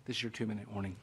This is your 2-minute warning.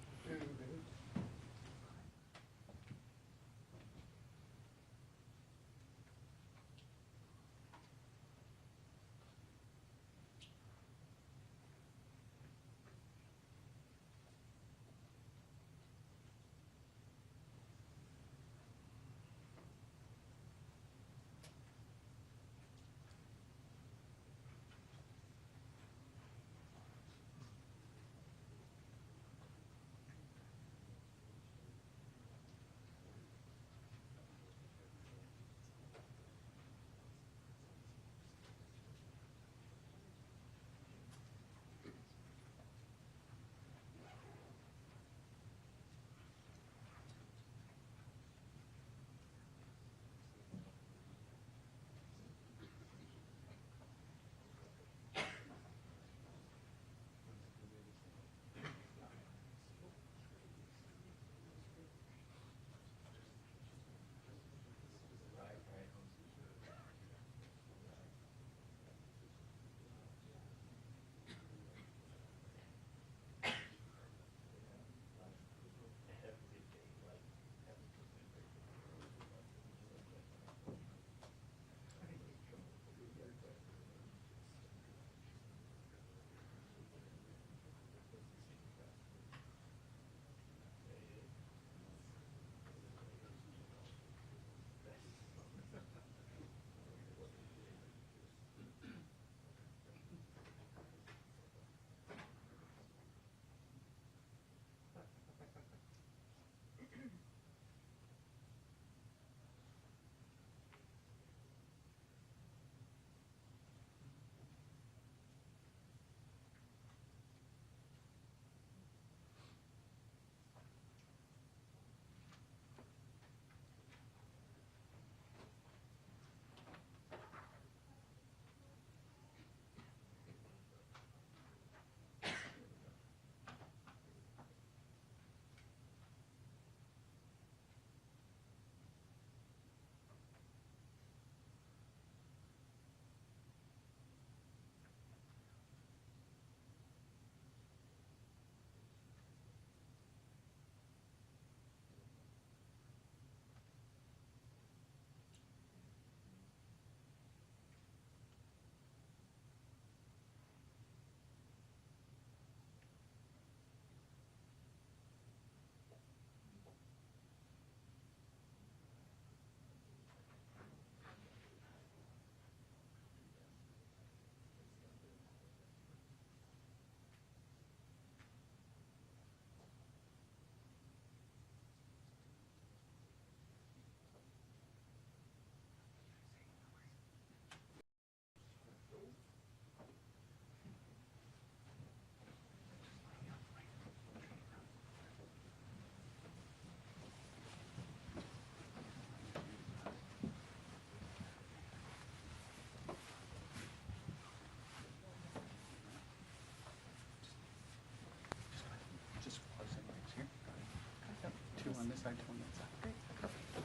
On this side, two on that side. Great. Perfect.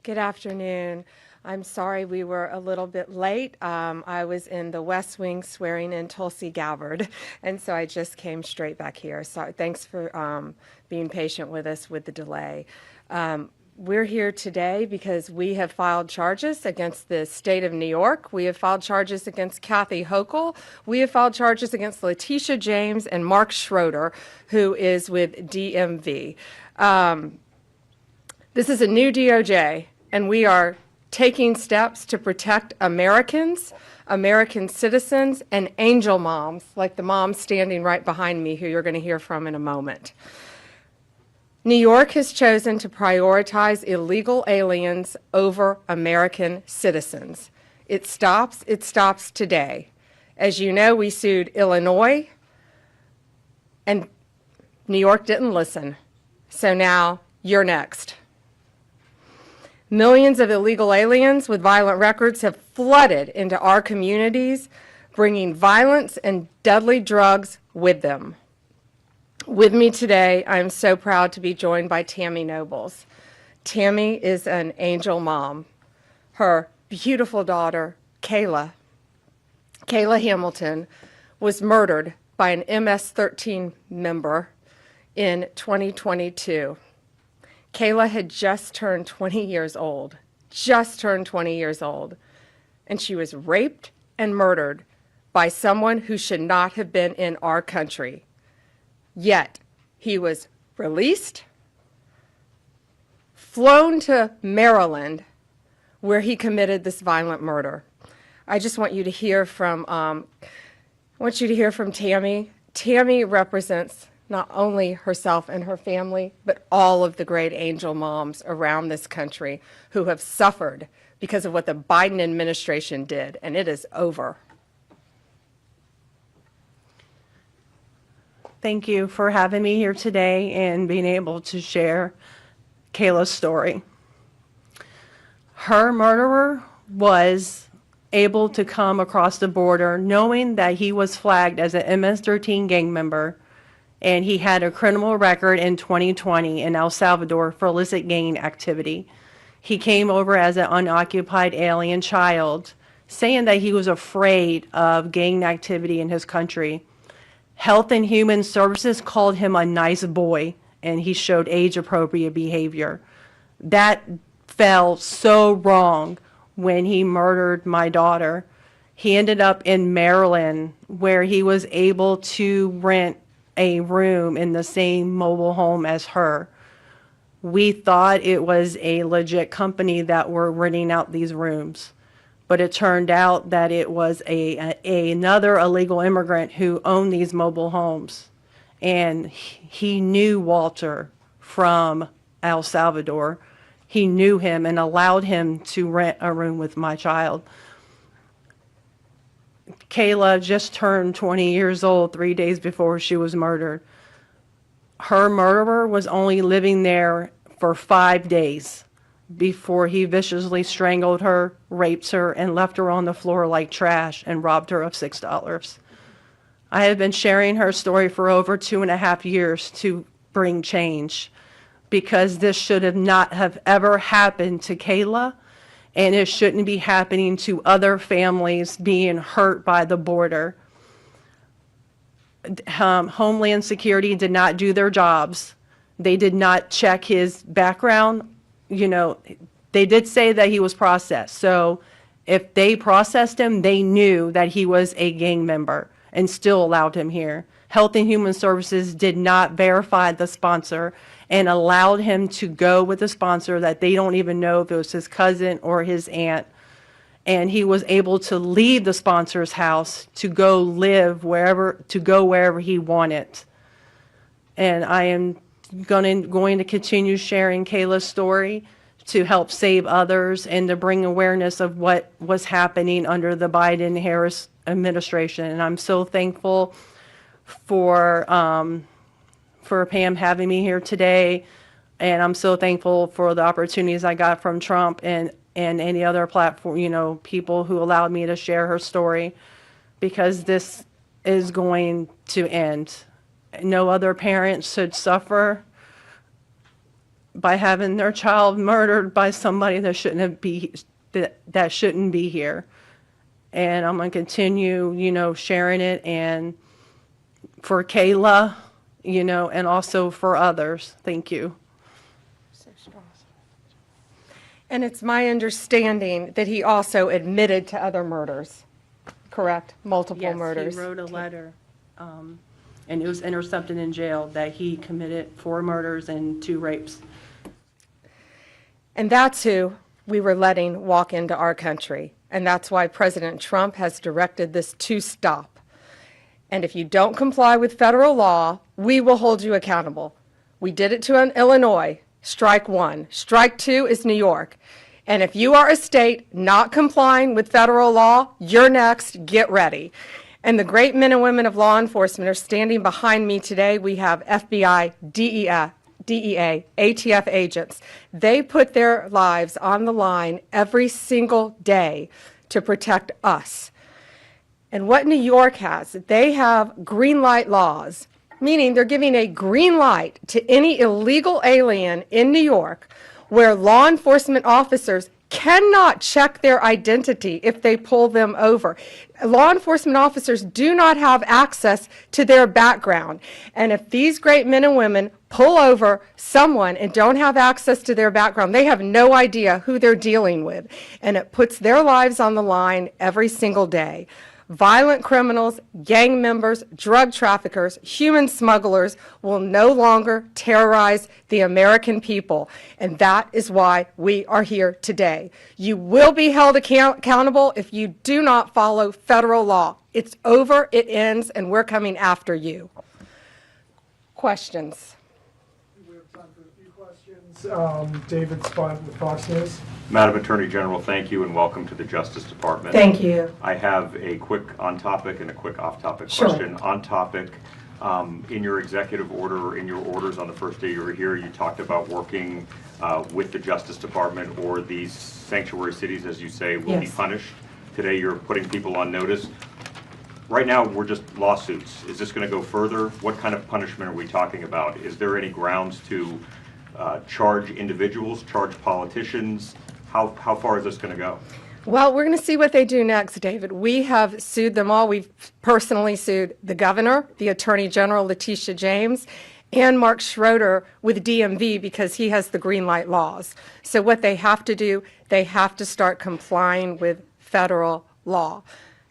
Good afternoon. I'm sorry we were a little bit late. I was in the West Wing swearing in Tulsi Gabbard, and so I just came straight back here. So thanks for being patient with us with the delay. We're here today because we have filed charges against the state of New York. We have filed charges against Kathy Hochul. We have filed charges against Letitia James and Mark Schroeder, who is with DMV. This is a new DOJ, and we are taking steps to protect Americans, American citizens, and angel moms, like the mom standing right behind me, who you're going to hear from in a moment. New York has chosen to prioritize illegal aliens over American citizens. It stops today. As you know, we sued Illinois, and New York didn't listen. So now you're next. Millions of illegal aliens with violent records have flooded into our communities, bringing violence and deadly drugs with them. With me today, I'm so proud to be joined by Tammy Nobles. Tammy is an angel mom. Her beautiful daughter, Kayla Hamilton, was murdered by an MS-13 member in 2022. Kayla had just turned 20 years old, and she was raped and murdered by someone who should not have been in our country. Yet, he was released, flown to Maryland, where he committed this violent murder. I just want you to hear from, Tammy. Tammy represents not only herself and her family, but all of the great angel moms around this country who have suffered because of what the Biden administration did, and it is over. Thank you for having me here today and being able to share Kayla's story. Her murderer was able to come across the border knowing that he was flagged as an MS-13 gang member, and he had a criminal record in 2020 in El Salvador for illicit gang activity. He came over as an unoccupied alien child, saying that he was afraid of gang activity in his country. Health and Human Services called him a nice boy, and he showed age-appropriate behavior. That fell so wrong when he murdered my daughter. He ended up in Maryland, where he was able to rent a room in the same mobile home as her. We thought it was a legit company that were renting out these rooms, but it turned out that it was another illegal immigrant who owned these mobile homes. And he knew Walter from El Salvador. He knew him and allowed him to rent a room with my child. Kayla just turned 20 years old 3 days before she was murdered. Her murderer was only living there for 5 days before he viciously strangled her, raped her, and left her on the floor like trash and robbed her of $6. I have been sharing her story for over 2.5 years to bring change, because this should have not have ever happened to Kayla, and it shouldn't be happening to other families being hurt by the border. Homeland Security did not do their jobs. They did not check his background. You know, they did say that he was processed. So if they processed him, they knew that he was a gang member and still allowed him here. Health and Human Services did not verify the sponsor and allowed him to go with a sponsor that they don't even know if it was his cousin or his aunt. And he was able to leave the sponsor's house to go live wherever he wanted. And I am going to continue sharing Kayla's story to help save others and to bring awareness of what was happening under the Biden-Harris administration. And I'm so thankful for Pam having me here today, and I'm so thankful for the opportunities I got from Trump and any other platform, people who allowed me to share her story, because this is going to end. No other parent should suffer by having their child murdered by somebody that that shouldn't be here. And I'm going to continue, sharing it, and for Kayla, and also for others. Thank you. And it's my understanding that he also admitted to other murders, correct? Multiple murders. He wrote a letter, and it was intercepted in jail that he committed 4 murders and 2 rapes. And that's who we were letting walk into our country. And that's why President Trump has directed this to stop. And if you don't comply with federal law, we will hold you accountable. We did it to Illinois, strike 1. Strike 2 is New York. And if you are a state not complying with federal law, you're next. Get ready. And the great men and women of law enforcement are standing behind me today. We have FBI, DEA, ATF agents. They put their lives on the line every single day to protect us. And what New York has, they have green light laws, meaning they're giving a green light to any illegal alien in New York where law enforcement officers cannot check their identity if they pull them over. Law enforcement officers do not have access to their background. And if these great men and women pull over someone and don't have access to their background, they have no idea who they're dealing with. And it puts their lives on the line every single day. Violent criminals, gang members, drug traffickers, human smugglers will no longer terrorize the American people. And that is why we are here today. You will be held accountable if you do not follow federal law. It's over, it ends, and we're coming after you. Questions? We have time for a few questions. David Spunt with Fox News. Madam Attorney General, thank you and welcome to the Justice Department. Thank you. I have a quick on-topic and a quick off-topic Sure. question. On-topic, in your executive order or in your orders on the first day you were here, you talked about working with the Justice Department, or these sanctuary cities, as you say, will be Yes. punished. Today you're putting people on notice. Right now, we're just lawsuits. Is this going to go further? What kind of punishment are we talking about? Is there any grounds to charge individuals, charge politicians? How far is this going to go? Well, we're going to see what they do next, David. We have sued them all. We've personally sued the governor, the attorney general, Letitia James, and Mark Schroeder with DMV because he has the green light laws. So what they have to do, they have to start complying with federal law.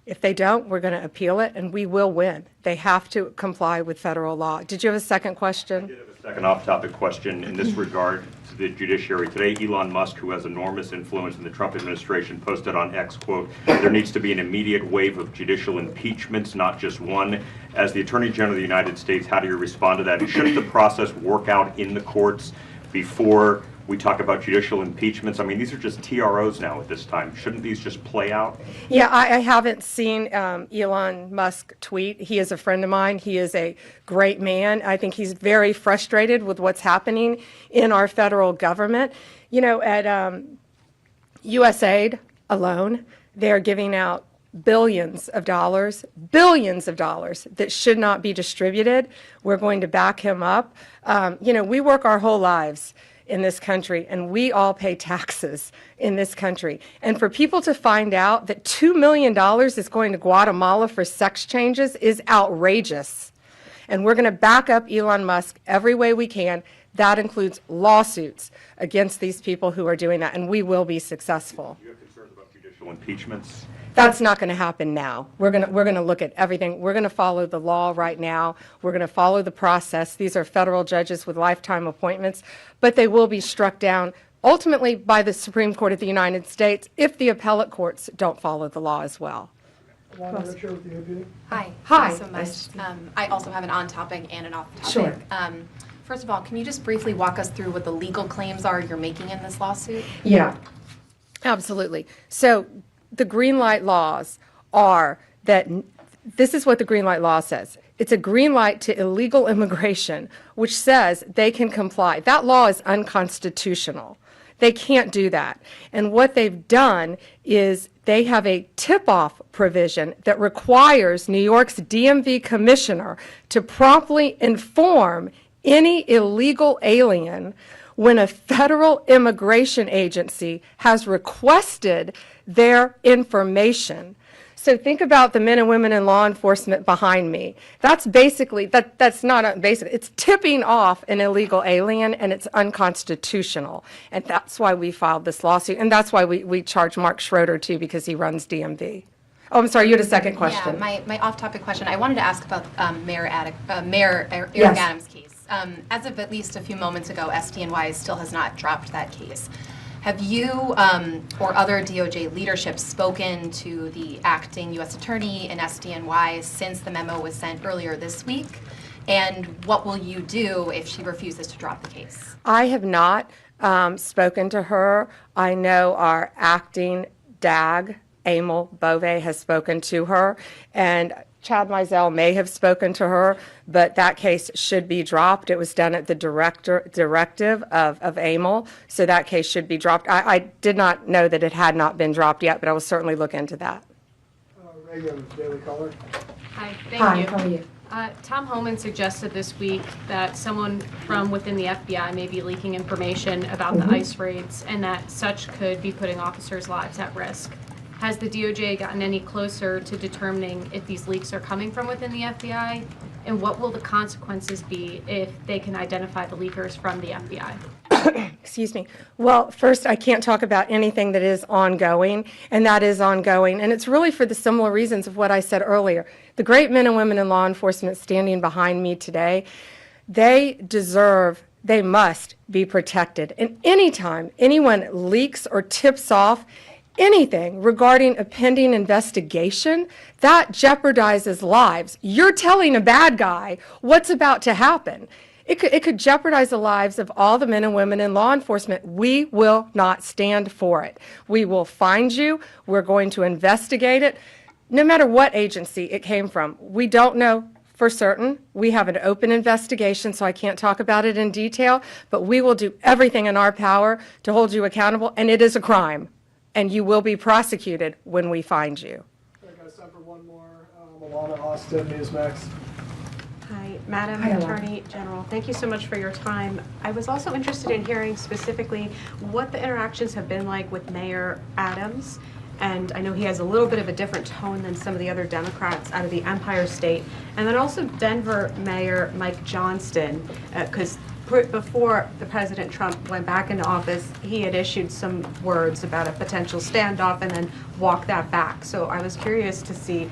If they don't, we're going to appeal it, and we will win. They have to comply with federal law. Did you have a second question? I did have a second off-topic question in this regard to the judiciary. Today, Elon Musk, who has enormous influence in the Trump administration, posted on X, quote, "There needs to be an immediate wave of judicial impeachments, not just one." As the Attorney General of the United States, how do you respond to that? Shouldn't the process work out in the courts before we talk about judicial impeachments? I mean, these are just TROs now at this time. Shouldn't these just play out? Yeah, I haven't seen Elon Musk tweet. He is a friend of mine. He is a great man. I think he's very frustrated with what's happening in our federal government. You know, at USAID alone, they're giving out billions of dollars that should not be distributed. We're going to back him up. You know, we work our whole lives in this country, and we all pay taxes in this country. And for people to find out that $2 million is going to Guatemala for sex changes is outrageous. And we're going to back up Elon Musk every way we can. That includes lawsuits against these people who are doing that, and we will be successful. Do you have concerns about judicial impeachments? That's not going to happen now. We're going to look at everything. We're going to follow the law right now. We're going to follow the process. These are federal judges with lifetime appointments, but they will be struck down ultimately by the Supreme Court of the United States if the appellate courts don't follow the law as well. Alana Richer with the AP. Hi. Hi. Thanks so much. I also have an on-topic and an off-topic. Sure. First of all, can you just briefly walk us through what the legal claims are you're making in this lawsuit? Yeah, absolutely. So the green light laws are that this is what the green light law says. It's a green light to illegal immigration, which says they can comply. That law is unconstitutional. They can't do that. And what they've done is they have a tip-off provision that requires New York's DMV commissioner to promptly inform any illegal alien when a federal immigration agency has requested their information. So think about the men and women in law enforcement behind me. That's basically, that's not basic, it's tipping off an illegal alien, and it's unconstitutional. And that's why we filed this lawsuit, and that's why we charge Mark Schroeder too, because he runs DMV. Oh, I'm sorry, you had a second question. Yeah, my off-topic question, I wanted to ask about Mayor Eric Yes. Adams' case. As of at least a few moments ago, SDNY still has not dropped that case. Have you or other DOJ leadership spoken to the acting U.S. attorney in SDNY since the memo was sent earlier this week? And what will you do if she refuses to drop the case? I have not spoken to her. I know our acting DAG, Emil Bove, has spoken to her, and Chad Mizell may have spoken to her, but that case should be dropped. It was done at the directive of Emil, so that case should be dropped. I did not know that it had not been dropped yet, but I will certainly look into that. Reagan, Daily Caller. Hi, Hi, thank how are you. you? Tom Homan suggested this week that someone from within the FBI may be leaking information about the ICE raids and that such could be putting officers' lives at risk. Has the DOJ gotten any closer to determining if these leaks are coming from within the FBI? And what will the consequences be if they can identify the leakers from the FBI? Excuse me. Well, first, I can't talk about anything that is ongoing, and that is ongoing. And it's really for the similar reasons of what I said earlier. The great men and women in law enforcement standing behind me today, they must be protected. And anytime anyone leaks or tips off anything regarding a pending investigation, that jeopardizes lives. You're telling a bad guy what's about to happen. It could jeopardize the lives of all the men and women in law enforcement. We will not stand for it. We will find you. We're going to investigate it, no matter what agency it came from. We don't know for certain. We have an open investigation, so I can't talk about it in detail, but we will do everything in our power to hold you accountable, and it is a crime, and you will be prosecuted when we find you. I got time for one more. Alana Austin, Newsmax. Hi, Madam Hi, Alana. Attorney General. Thank you so much for your time. I was also interested in hearing specifically what the interactions have been like with Mayor Adams. And I know he has a little bit of a different tone than some of the other Democrats out of the Empire State. And then also Denver Mayor Mike Johnston, because before the President Trump went back into office, he had issued some words about a potential standoff and then walked that back. So I was curious to see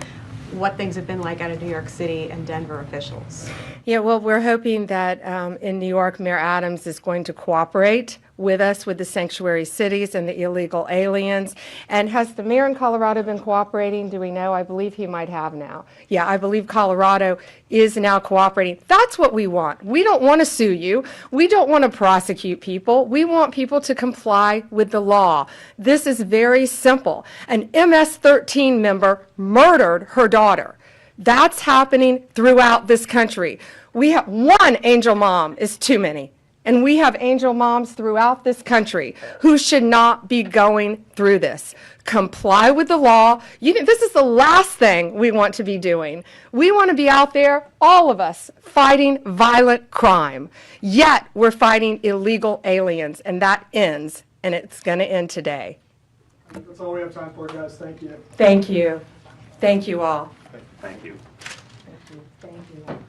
what things have been like out of New York City and Denver officials. Yeah, well, we're hoping that in New York, Mayor Adams is going to cooperate with us with the sanctuary cities and the illegal aliens. And has the mayor in Colorado been cooperating? Do we know? I believe he might have now. Yeah, I believe Colorado is now cooperating. That's what we want. We don't want to sue you. We don't want to prosecute people. We want people to comply with the law. This is very simple. An MS-13 member murdered her daughter. That's happening throughout this country. We have one angel mom is too many. And we have angel moms throughout this country who should not be going through this. Comply with the law. This is the last thing we want to be doing. We want to be out there, all of us, fighting violent crime. Yet we're fighting illegal aliens, and that ends, and it's going to end today. That's all we have time for, guys. Thank you. Thank you. Thank you all. Thank you. Thank you.